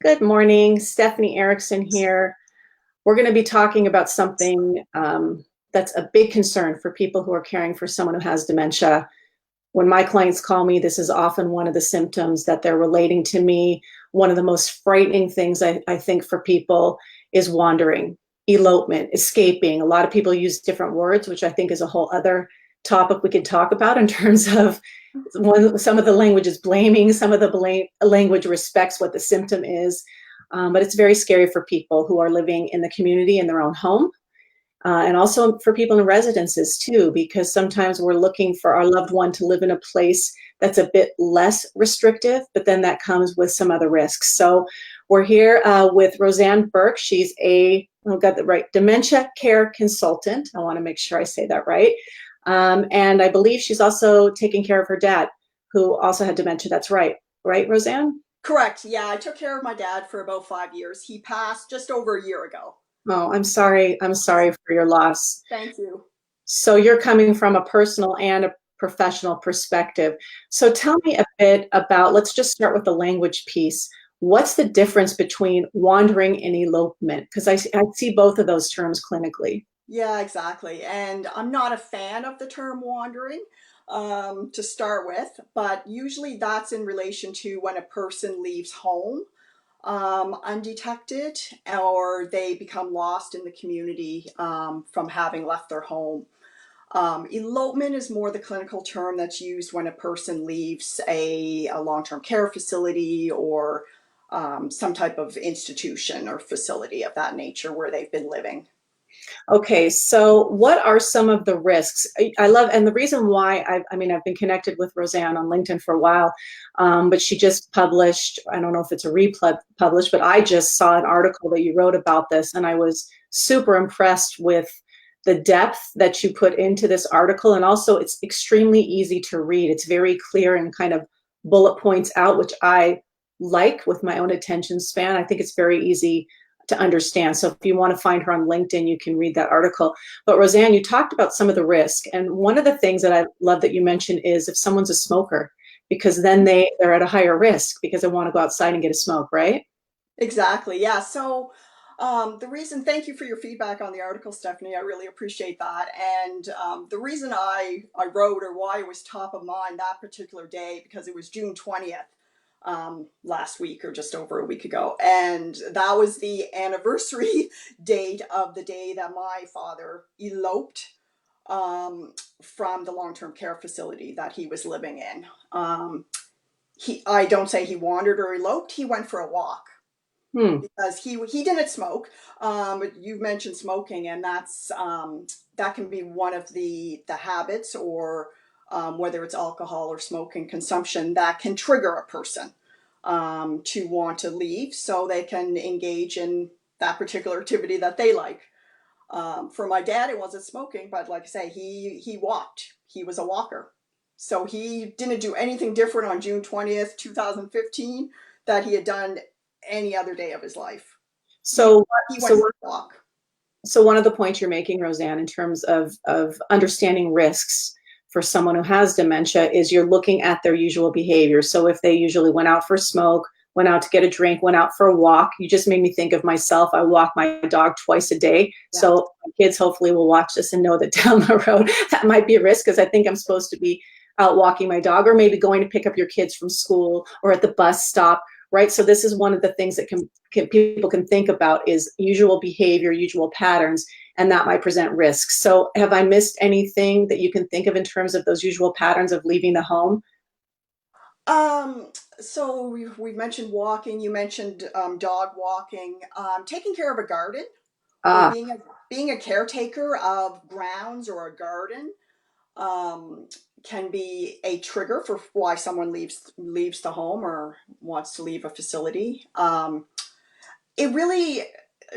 Good morning, Stephanie Erickson here. We're going to be talking about something that's a big concern for people who are caring for someone who has dementia. When my clients call me, this is often one of the symptoms that they're relating to me. One of the most frightening things I think for people is wandering, elopement, escaping. A lot of people use different words, which I think is a whole other topic we could talk about in terms of some of the language is blaming, some of the language respects what the symptom is. But it's very scary for people who are living in the community in their own home. And also for people in residences too, because sometimes we're looking for our loved one to live in a place that's a bit less restrictive, but then that comes with some other risks. So we're here with Rosanne Burke. She's got the right, dementia care consultant. I want to make sure I say that right. And I believe she's also taking care of her dad, who also had dementia. That's right. Right, Rosanne? Correct. Yeah, I took care of my dad for about 5 years. He passed just over a year ago. Oh, I'm sorry. I'm sorry for your loss. Thank you. So you're coming from a personal and a professional perspective. So tell me a bit about, let's just start with the language piece. What's the difference between wandering and elopement? Because I see both of those terms clinically. Yeah, exactly. And I'm not a fan of the term wandering to start with, but usually that's in relation to when a person leaves home undetected or they become lost in the community from having left their home. Elopement is more the clinical term that's used when a person leaves a long-term care facility or some type of institution or facility of that nature where they've been living. Okay, so what are some of the risks? I love, and the reason why I mean, I've been connected with Rosanne on LinkedIn for a while, but she just published, I don't know if it's a republished, but I just saw an article that you wrote about this, and I was super impressed with the depth that you put into this article. And also, it's extremely easy to read. It's very clear and kind of bullet points out, which I like with my own attention span. I think it's very easy to understand. So if you want to find her on LinkedIn, you can read that article. But Rosanne, you talked about some of the risk. And one of the things that I love that you mentioned is if someone's a smoker, because then they're at a higher risk because they want to go outside and get a smoke, right? Exactly. Yeah. So the reason, thank you for your feedback on the article, Stephanie. I really appreciate that. And the reason I wrote or why it was top of mind that particular day, because it was June 20th last week or just over a week ago. And that was the anniversary date of the day that my father eloped from the long-term care facility that he was living in. I don't say he wandered or eloped, he went for a walk Hmm. because he didn't smoke. You mentioned smoking, and that can be one of the habits, or whether it's alcohol or smoking consumption, that can trigger a person to want to leave, so they can engage in that particular activity that they like. For my dad, it wasn't smoking, but like I say, he walked. He was a walker, so he didn't do anything different on June 20th, 2015, that he had done any other day of his life. He So, he went so, for a walk. so one of the points you're making, Rosanne, in terms of understanding risks for someone who has dementia is you're looking at their usual behavior. So if they usually went out for a smoke, went out to get a drink, went out for a walk, you just made me think of myself. I walk my dog twice a day. Yeah. So my kids hopefully will watch this and know that down the road that might be a risk because I think I'm supposed to be out walking my dog or maybe going to pick up your kids from school or at the bus stop, right? So this is one of the things that people can think about is usual behavior, usual patterns, and that might present risks. So have I missed anything that you can think of in terms of those usual patterns of leaving the home? Um, so we mentioned walking. You mentioned dog walking, taking care of a garden, or Ah, being a caretaker of grounds or a garden um, can be a trigger for why someone leaves the home or wants to leave a facility. It really,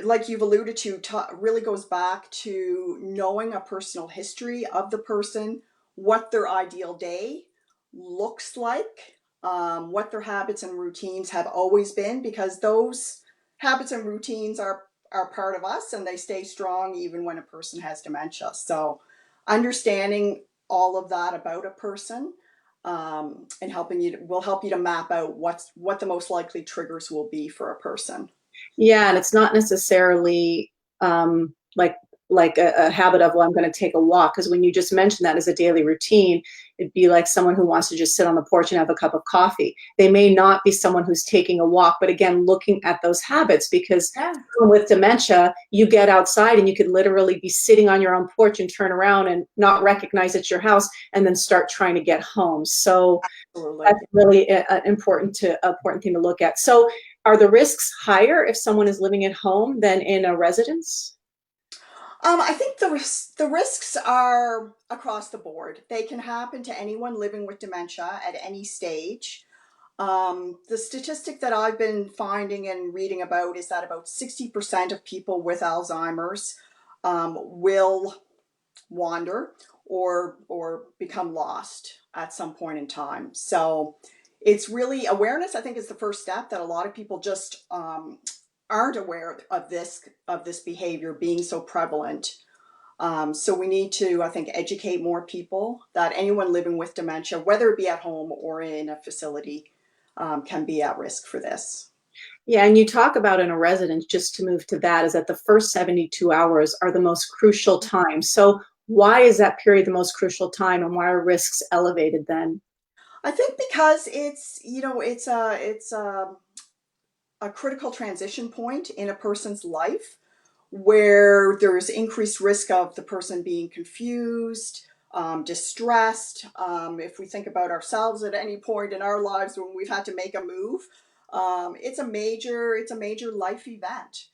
like you've alluded to, really goes back to knowing a personal history of the person, what their ideal day looks like, what their habits and routines have always been, because those habits and routines are part of us and they stay strong even when a person has dementia. So understanding all of that about a person and will help you to map out what the most likely triggers will be for a person. Yeah, and it's not necessarily like a habit of, well, I'm going to take a walk. Because when you just mentioned that as a daily routine, it'd be like someone who wants to just sit on the porch and have a cup of coffee. They may not be someone who's taking a walk, but again, looking at those habits, because Yeah, with dementia, you get outside and you could literally be sitting on your own porch and turn around and not recognize it's your house and then start trying to get home. So absolutely. that's really an important thing to look at. So are the risks higher if someone is living at home than in a residence? I think the risks are across the board. They can happen to anyone living with dementia at any stage. The statistic that I've been finding and reading about is that about 60% of people with Alzheimer's will wander or become lost at some point in time. So it's really awareness, I think, is the first step, that a lot of people just aren't aware of this behavior being so prevalent. So we need to, I think, educate more people that anyone living with dementia, whether it be at home or in a facility, can be at risk for this. Yeah, and you talk about in a residence, just to move to that, is that the first 72 hours are the most crucial time. So why is that period the most crucial time, and why are risks elevated then? I think because it's a critical transition point in a person's life where there's increased risk of the person being confused, distressed. If we think about ourselves at any point in our lives when we've had to make a move, it's a major life event.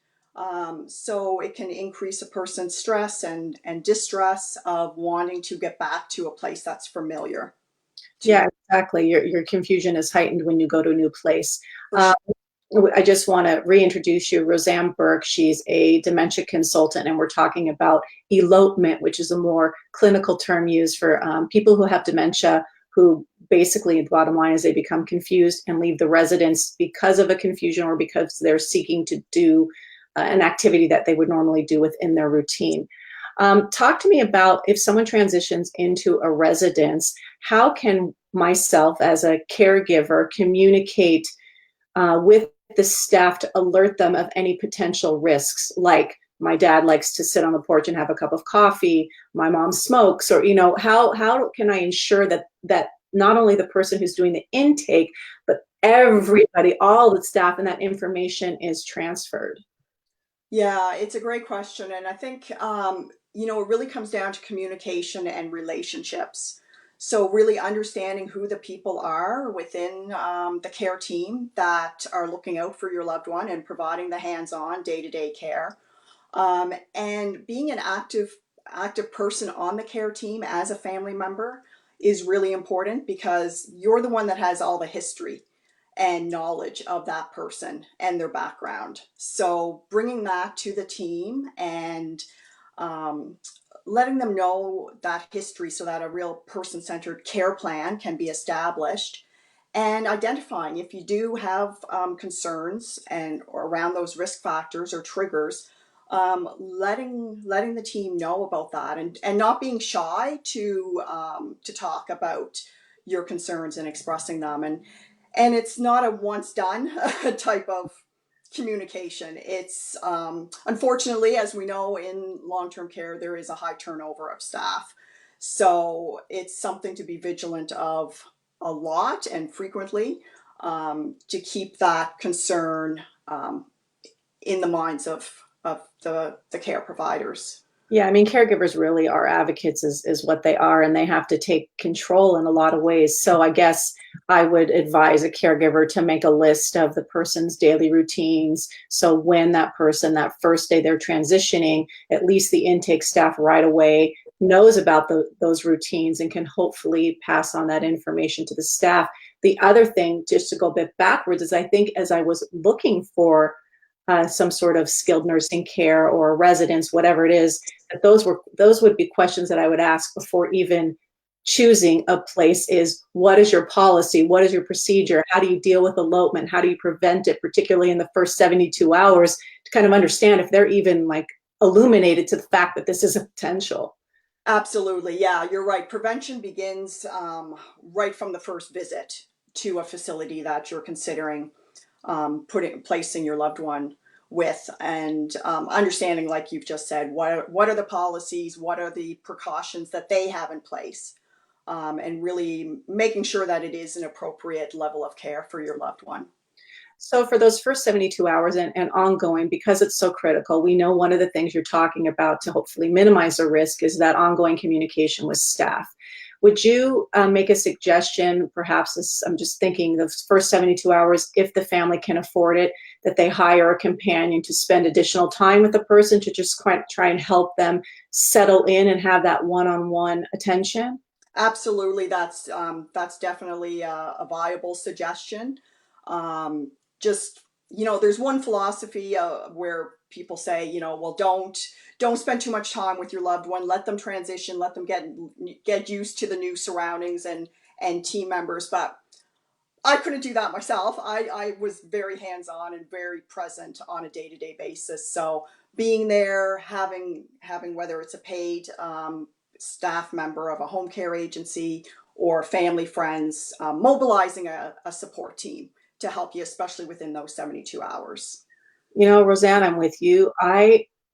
So it can increase a person's stress and distress of wanting to get back to a place that's familiar to. Yeah, exactly. Your confusion is heightened when you go to a new place. For Uh, sure. I just want to reintroduce you, Rosanne Burke. She's a dementia consultant, and we're talking about elopement, which is a more clinical term used for people who have dementia, who basically, the bottom line is, they become confused and leave the residence because of a confusion or because they're seeking to do an activity that they would normally do within their routine. Talk to me about, if someone transitions into a residence, how can myself as a caregiver communicate with the staff to alert them of any potential risks, like my dad likes to sit on the porch and have a cup of coffee, my mom smokes, or how can I ensure that not only the person who's doing the intake, but everybody, all the staff, and that information is transferred? Yeah, it's a great question. And I think, it really comes down to communication and relationships. So, really understanding who the people are within the care team that are looking out for your loved one and providing the hands on day to day care. And being an active person on the care team as a family member is really important because you're the one that has all the history and knowledge of that person and their background. So bringing that to the team and um, letting them know that history so that a real person-centered care plan can be established, and identifying if you do have concerns and or around those risk factors or triggers, letting the team know about that, and not being shy to talk about your concerns and expressing them. And it's not a once done type of communication. It's unfortunately, as we know, in long-term care, there is a high turnover of staff. So it's something to be vigilant of a lot and frequently, to keep that concern in the minds of the care providers. Yeah, I mean, caregivers really are advocates, is what they are, and they have to take control in a lot of ways. So I guess I would advise a caregiver to make a list of the person's daily routines. So when that person, that first day they're transitioning, at least the intake staff right away knows about those routines and can hopefully pass on that information to the staff. The other thing, just to go a bit backwards, is I think as I was looking for some sort of skilled nursing care or residence, whatever it is, that those would be questions that I would ask before even choosing a place. Is, what is your policy? What is your procedure? How do you deal with elopement? How do you prevent it, particularly in the first 72 hours, to kind of understand if they're even like illuminated to the fact that this is a potential. Absolutely. Yeah, you're right. Prevention begins right from the first visit to a facility that you're considering placing your loved one with, and understanding, like you've just said, what are the policies, what are the precautions that they have in place, and really making sure that it is an appropriate level of care for your loved one. So for those first 72 hours and ongoing, because it's so critical, we know one of the things you're talking about to hopefully minimize the risk is that ongoing communication with staff. Would you make a suggestion, perhaps this, I'm just thinking the first 72 hours, if the family can afford it, that they hire a companion to spend additional time with the person to just quite try and help them settle in and have that one-on-one attention? Absolutely, that's definitely a viable suggestion. Um, just there's one philosophy where people say, well, don't spend too much time with your loved one. Let them transition. Let them get used to the new surroundings and team members. But I couldn't do that myself. I was very hands on and very present on a day to day basis. So being there, having whether it's a paid staff member of a home care agency or family friends, mobilizing a support team to help you, especially within those 72 hours. Roseanne, I'm with you.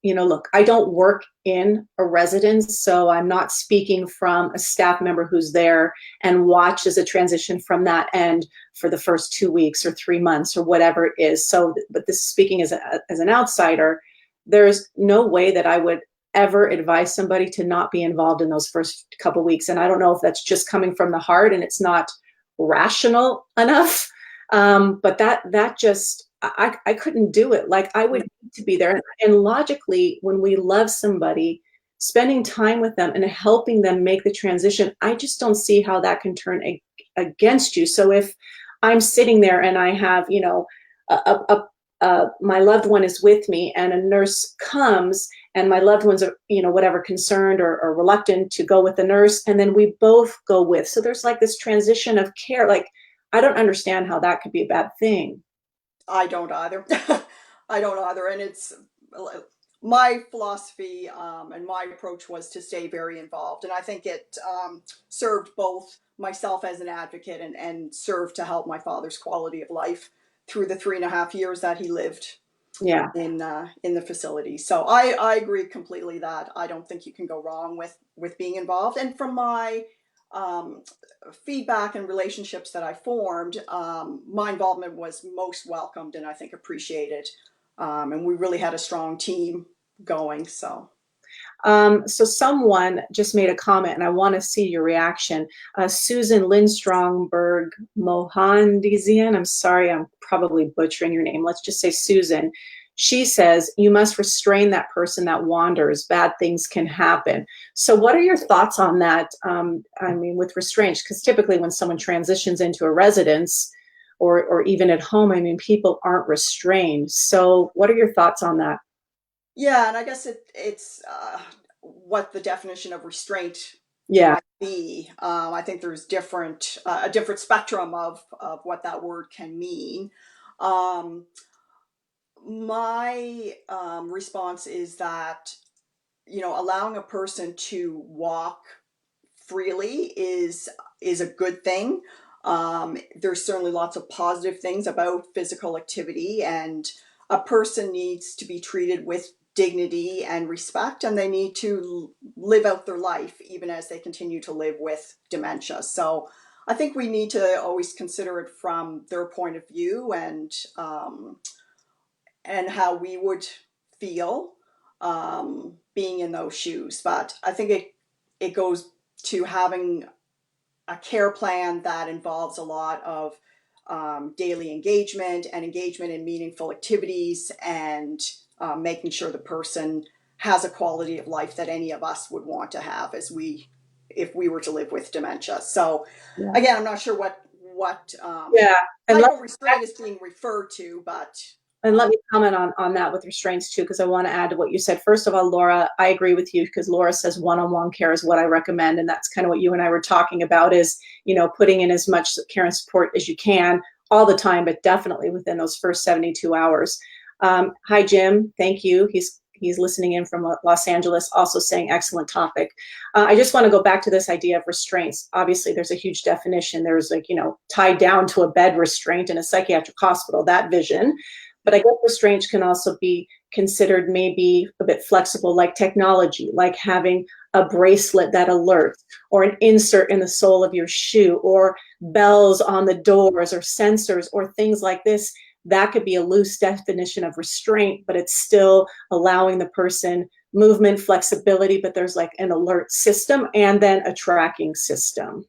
Look, I don't work in a residence, so I'm not speaking from a staff member who's there and watches a transition from that end for the first 2 weeks or 3 months or whatever it is. So, but this speaking as an outsider, there's no way that I would ever advise somebody to not be involved in those first couple weeks. And I don't know if that's just coming from the heart and it's not rational enough. But that just, I couldn't do it. Like I would need to be there. And logically, when we love somebody, spending time with them and helping them make the transition, I just don't see how that can turn against you. So if I'm sitting there and I have, my loved one is with me and a nurse comes and my loved ones are, whatever, concerned or reluctant to go with the nurse, and then we both go with. So there's like this transition of care. Like, I don't understand how that could be a bad thing. I don't either. I don't either. And it's my philosophy and my approach was to stay very involved. And I think it served both myself as an advocate and served to help my father's quality of life through the 3.5 years that he lived Yeah. in the facility. So I agree completely that I don't think you can go wrong with being involved. And from my um, feedback and relationships that I formed, my involvement was most welcomed and I think appreciated. And we really had a strong team going. So So someone just made a comment, and I want to see your reaction. Susan Lindstromberg Mohandizian, I'm sorry, I'm probably butchering your name. Let's just say Susan. She says, you must restrain that person that wanders. Bad things can happen. So what are your thoughts on that? With restraints, because typically when someone transitions into a residence or even at home, people aren't restrained. So what are your thoughts on that? yeah, and I guess it's what the definition of restraint Yeah. might be. I think there's a different spectrum of what that word can mean. Um, my response is that allowing a person to walk freely is a good thing. There's certainly lots of positive things about physical activity, and a person needs to be treated with dignity and respect, and they need to live out their life even as they continue to live with dementia. So I think we need to always consider it from their point of view and how we would feel being in those shoes. But I think it goes to having a care plan that involves a lot of daily engagement and engagement in meaningful activities and making sure the person has a quality of life that any of us would want to have if we were to live with dementia. So Yeah. again, I'm not sure what Yeah. And type of restraint is being referred to, but let me comment on that with restraints too, because I want to add to what you said. First of all, Laura, I agree with you because Laura says one-on-one care is what I recommend. And that's kind of what you and I were talking about is, putting in as much care and support as you can all the time, but definitely within those first 72 hours. Hi, Jim. Thank you. He's He's listening in from Los Angeles, also saying excellent topic. I just want to go back to this idea of restraints. Obviously, there's a huge definition. There's like, tied down to a bed restraint in a psychiatric hospital, that vision. But I guess restraints can also be considered maybe a bit flexible, like technology, like having a bracelet that alerts, or an insert in the sole of your shoe, or bells on the doors, or sensors, or things like this. That could be a loose definition of restraint, but it's still allowing the person movement, flexibility, but there's like an alert system and then a tracking system.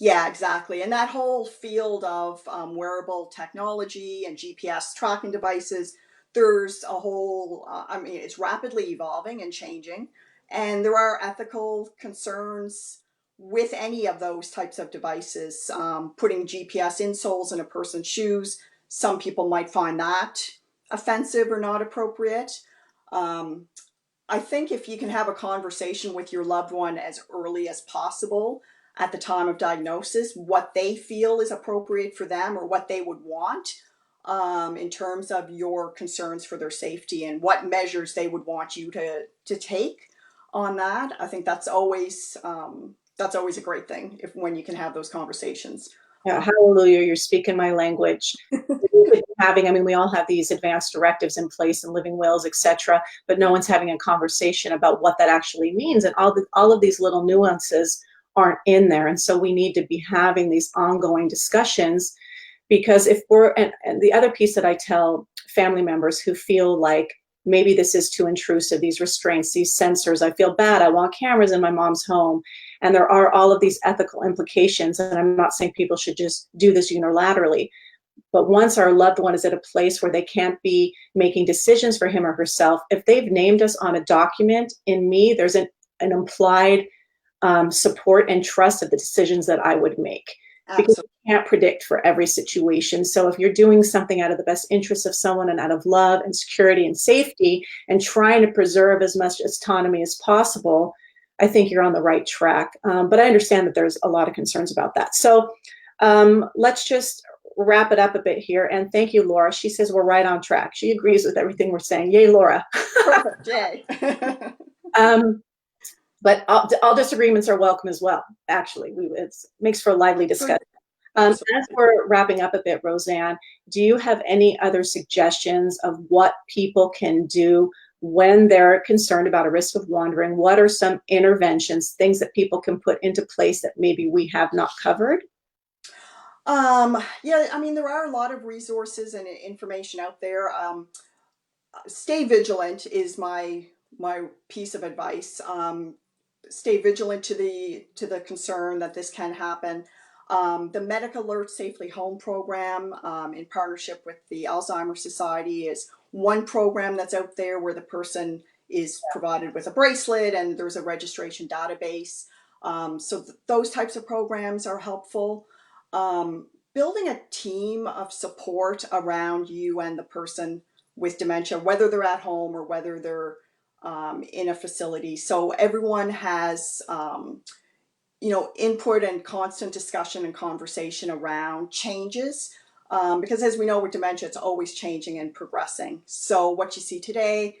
Yeah, exactly. And that whole field of wearable technology and GPS tracking devices, there's a whole, it's rapidly evolving and changing. And there are ethical concerns with any of those types of devices. Putting GPS insoles in a person's shoes, some people might find that offensive or not appropriate. Um, I think if you can have a conversation with your loved one as early as possible at the time of diagnosis, what they feel is appropriate for them or what they would want, in terms of your concerns for their safety and what measures they would want you to take on that. I think that's always a great thing when you can have those conversations. Yeah, hallelujah, you're speaking my language. We all have these advanced directives in place and living wills, etc., but no one's having a conversation about what that actually means, and all of these little nuances aren't in there. And so we need to be having these ongoing discussions, because if and the other piece that I tell family members who feel like maybe this is too intrusive, these restraints, these sensors, I feel bad, I want cameras in my mom's home, and there are all of these ethical implications, and I'm not saying people should just do this unilaterally, but once our loved one is at a place where they can't be making decisions for him or herself, if they've named us on a document, in me, there's an implied support and trust of the decisions that I would make. Absolutely. Because you can't predict for every situation. So if you're doing something out of the best interest of someone and out of love and security and safety and trying to preserve as much autonomy as possible, I think you're on the right track. But I understand that there's a lot of concerns about that. So let's just wrap it up a bit here. And thank you, Laura. She says we're right on track. She agrees with everything we're saying. Yay, Laura. Perfect. Yay. But all disagreements are welcome as well. Actually, it makes for a lively discussion. As we're wrapping up a bit, Rosanne, do you have any other suggestions of what people can do when they're concerned about a risk of wandering? What are some interventions, things that people can put into place that maybe we have not covered? Yeah, there are a lot of resources and information out there. Stay vigilant is my piece of advice. Stay vigilant to the concern that this can happen. The Medic Alert Safely Home program, in partnership with the Alzheimer's Society, is one program that's out there where the person is provided with a bracelet and there's a registration database. So those types of programs are helpful. Building a team of support around you and the person with dementia, whether they're at home or whether they're in a facility. So everyone has, input and constant discussion and conversation around changes. Because as we know with dementia, it's always changing and progressing. So what you see today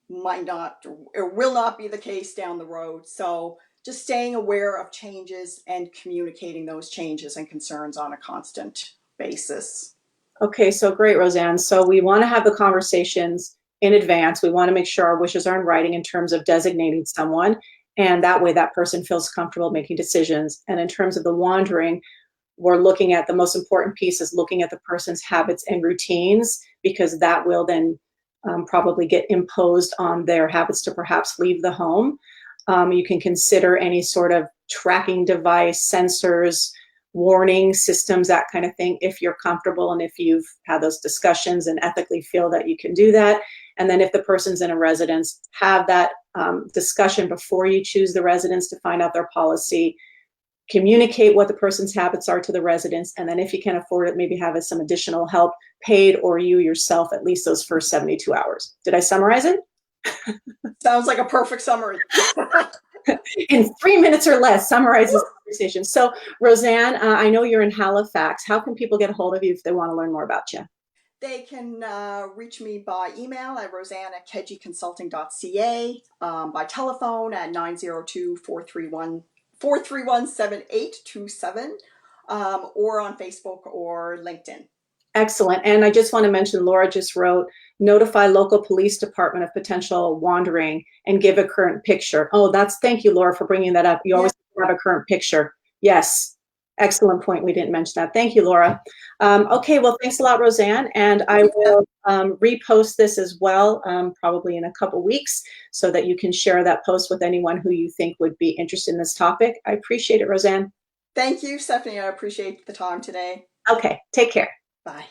might not or will not be the case down the road. So just staying aware of changes and communicating those changes and concerns on a constant basis. Okay, so great, Rosanne. So we want to have the conversations in advance. We want to make sure our wishes are in writing in terms of designating someone, and that way that person feels comfortable making decisions. And in terms of the wandering, we're looking at the most important piece is looking at the person's habits and routines, because that will then probably get imposed on their habits to perhaps leave the home. You can consider any sort of tracking device, sensors, warning systems, that kind of thing, if you're comfortable and if you've had those discussions and ethically feel that you can do that. And then if the person's in a residence, have that discussion before you choose the residence to find out their policy. Communicate what the person's habits are to the residents, and then if you can afford it, maybe have some additional help paid, or you yourself at least those first 72 hours. Did I summarize it? Sounds like a perfect summary. In 3 minutes or less, summarize this conversation. So Rosanne, I know you're in Halifax. How can people get a hold of you if they want to learn more about you? They can reach me by email at rosanne@kejiconsulting.ca, by telephone at 902-431-7827, or on Facebook or LinkedIn. Excellent. And I just want to mention, Laura just wrote, notify local police department of potential wandering and give a current picture. Oh, thank you, Laura, for bringing that up. You always have a current picture. Yes. Excellent point. We didn't mention that. Thank you, Laura. Okay, well, thanks a lot, Rosanne. And I will repost this as well, probably in a couple weeks, so that you can share that post with anyone who you think would be interested in this topic. I appreciate it, Rosanne. Thank you, Stephanie. I appreciate the time today. Okay, take care. Bye.